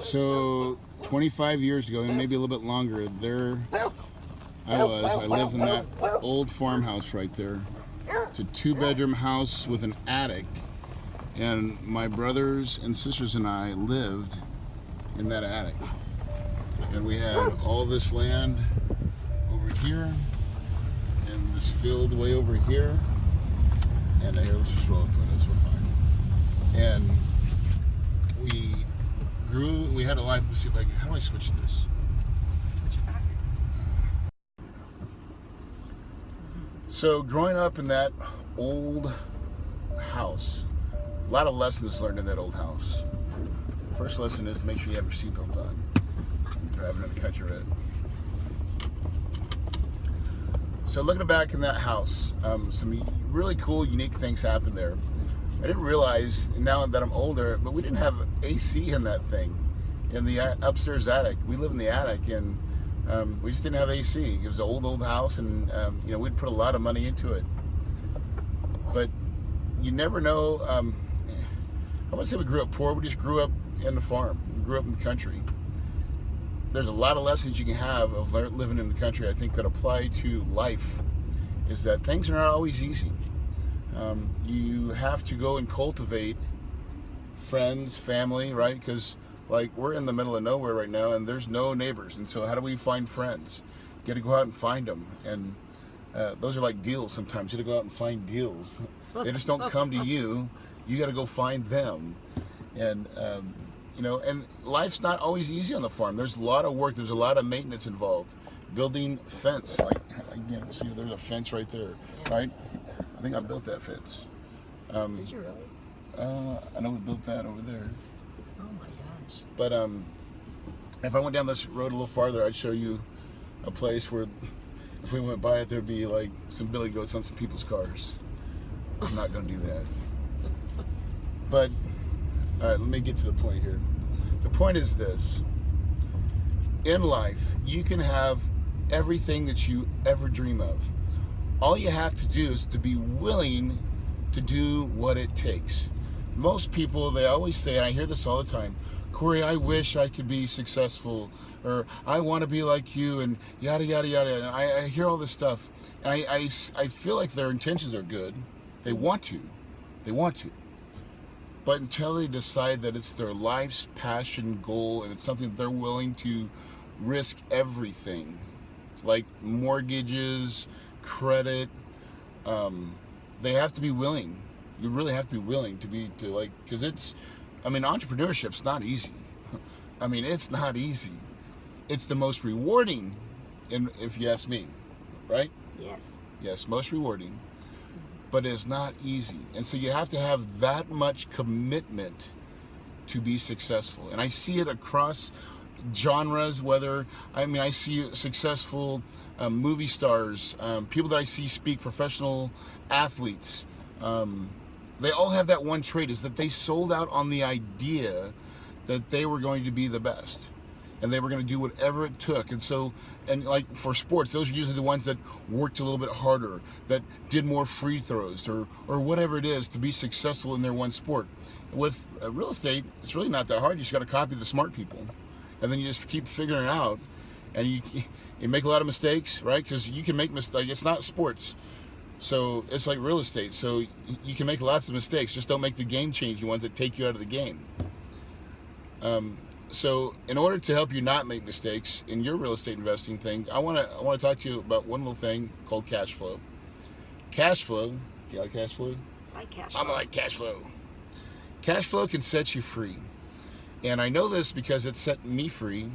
So 25 years ago, and maybe a little bit longer, there I lived in that old farmhouse right there. It's a two-bedroom house with an attic, and my brothers and sisters and I lived in that attic. And we had all this land over here, and this field way over here. And here, let's just roll up to it. We're fine. And we grew. We had a life. Let's see if I can. How do I switch this? Switch it back. So growing up in that old house, a lot of lessons learned in that old house. First lesson is to make sure you have your seatbelt on when you're driving in the country road. So looking back in that house, some really cool, unique things happened there. I didn't realize, now that I'm older, but we didn't have AC in that thing, in the upstairs attic. We live in the attic, and we just didn't have AC. It was an old house, and we'd put a lot of money into it. But you never know. I wouldn't say we grew up poor. We just grew up in the farm. We grew up in the country. There's a lot of lessons you can have of living in the country, I think, that apply to life, is that things are not always easy. You have to go and cultivate friends, family, right? Because like we're in the middle of nowhere right now, and there's no neighbors, and so how do we find friends? You got to go out and find them, and those are like deals. Sometimes you got to go out and find deals. They just don't come to you. You got to go find them, and and life's not always easy on the farm. There's a lot of work. There's a lot of maintenance involved. Building fence, like again, see, there's a fence right there, right? I think I built that fence. Did you really? I know we built that over there. Oh my gosh. But if I went down this road a little farther, I'd show you a place where if we went by it, there'd be like some billy goats on some people's cars. I'm not going to do that. But, all right, let me get to the point here. The point is this. In life, you can have everything that you ever dream of. All you have to do is to be willing to do what it takes. Most people, they always say, and I hear this all the time, Corey, I wish I could be successful, or I want to be like you, and yada, yada, yada. And I hear all this stuff, and I feel like their intentions are good. They want to. But until they decide that it's their life's passion goal, and it's something they're willing to risk everything, like mortgages, credit, they have to be willing. You really have to be willing because entrepreneurship's not easy. It's not easy. It's the most rewarding, if you ask me, right? Yes. Yes, most rewarding, but it's not easy. And so you have to have that much commitment to be successful. And I see it across genres, I see successful movie stars, people that I see speak, professional athletes. They all have that one trait, is that they sold out on the idea that they were going to be the best, and they were going to do whatever it took. And so, and like for sports, those are usually the ones that worked a little bit harder, that did more free throws, or whatever it is to be successful in their one sport. With real estate, it's really not that hard. You just got to copy the smart people, and then you just keep figuring it out, and you make a lot of mistakes, right? Because you can make mistakes. It's not sports. So it's like real estate. So you can make lots of mistakes. Just don't make the game-changing ones that take you out of the game. So in order to help you not make mistakes in your real estate investing thing, I want to talk to you about one little thing called cash flow. Cash flow. Do you like cash flow? I like cash flow. I like cash flow. Cash flow can set you free, and I know this because it set me free,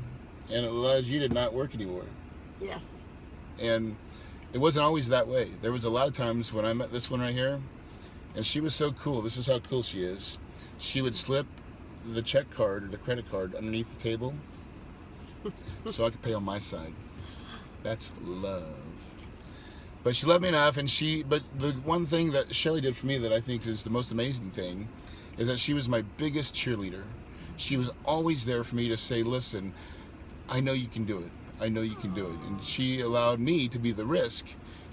and it allows you to not work anymore. Yes. And it wasn't always that way. There was a lot of times when I met this one right here, and she was so cool. This is how cool she is. She would slip the check card or the credit card underneath the table so I could pay on my side. That's love. But she loved me enough, but the one thing that Shelly did for me that I think is the most amazing thing is that she was my biggest cheerleader. She was always there for me to say, listen, I know you can do it. I know you can do it. And she allowed me to be the risk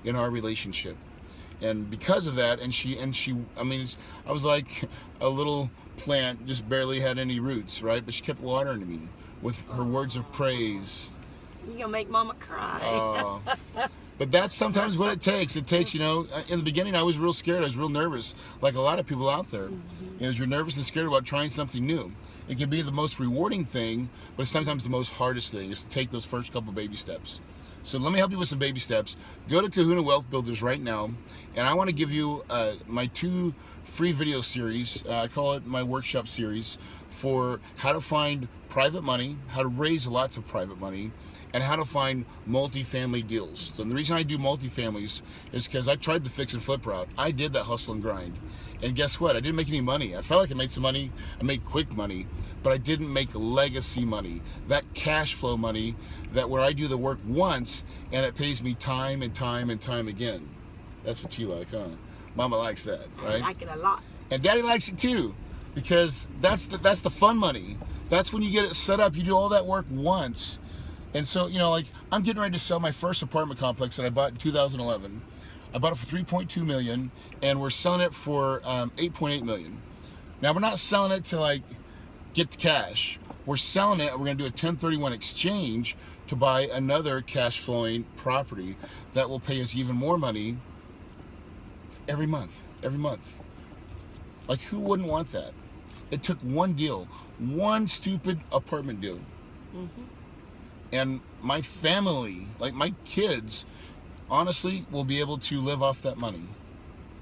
in our relationship. And because of that, and she, I mean, I was like a little plant, just barely had any roots, right? But she kept watering me with her words of praise. You're gonna make Mama cry. But that's sometimes what it takes. It takes, you know, in the beginning I was real scared. I was real nervous, like a lot of people out there. You know, you're nervous and scared about trying something new. It can be the most rewarding thing, but it's sometimes the most hardest thing is to take those first couple baby steps. So let me help you with some baby steps. Go to Kahuna Wealth Builders right now, and I want to give you my 2 free video series. I call it my workshop series for how to find private money, how to raise lots of private money, and how to find multifamily deals. So the reason I do multifamilies is because I tried the fix and flip route. I did that hustle and grind. And guess what? I didn't make any money. I felt like I made some money. I made quick money, but I didn't make legacy money. That cash flow money that where I do the work once and it pays me time and time and time again. That's what you like, huh? Mama likes that, right? I like it a lot. And Daddy likes it too, because that's the fun money. That's when you get it set up. You do all that work once. And so, you know, like I'm getting ready to sell my first apartment complex that I bought in 2011. I bought it for $3.2 million, and we're selling it for $8.8 million. Now we're not selling it to like get the cash. We're selling it. We're going to do a 1031 exchange to buy another cash flowing property that will pay us even more money every month. Every month. Like who wouldn't want that? It took one deal, one stupid apartment deal. And my family, like my kids, honestly, will be able to live off that money.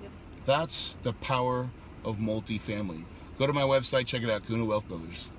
Yep. That's the power of multifamily. Go to my website, check it out, Kahuna Wealth Builders.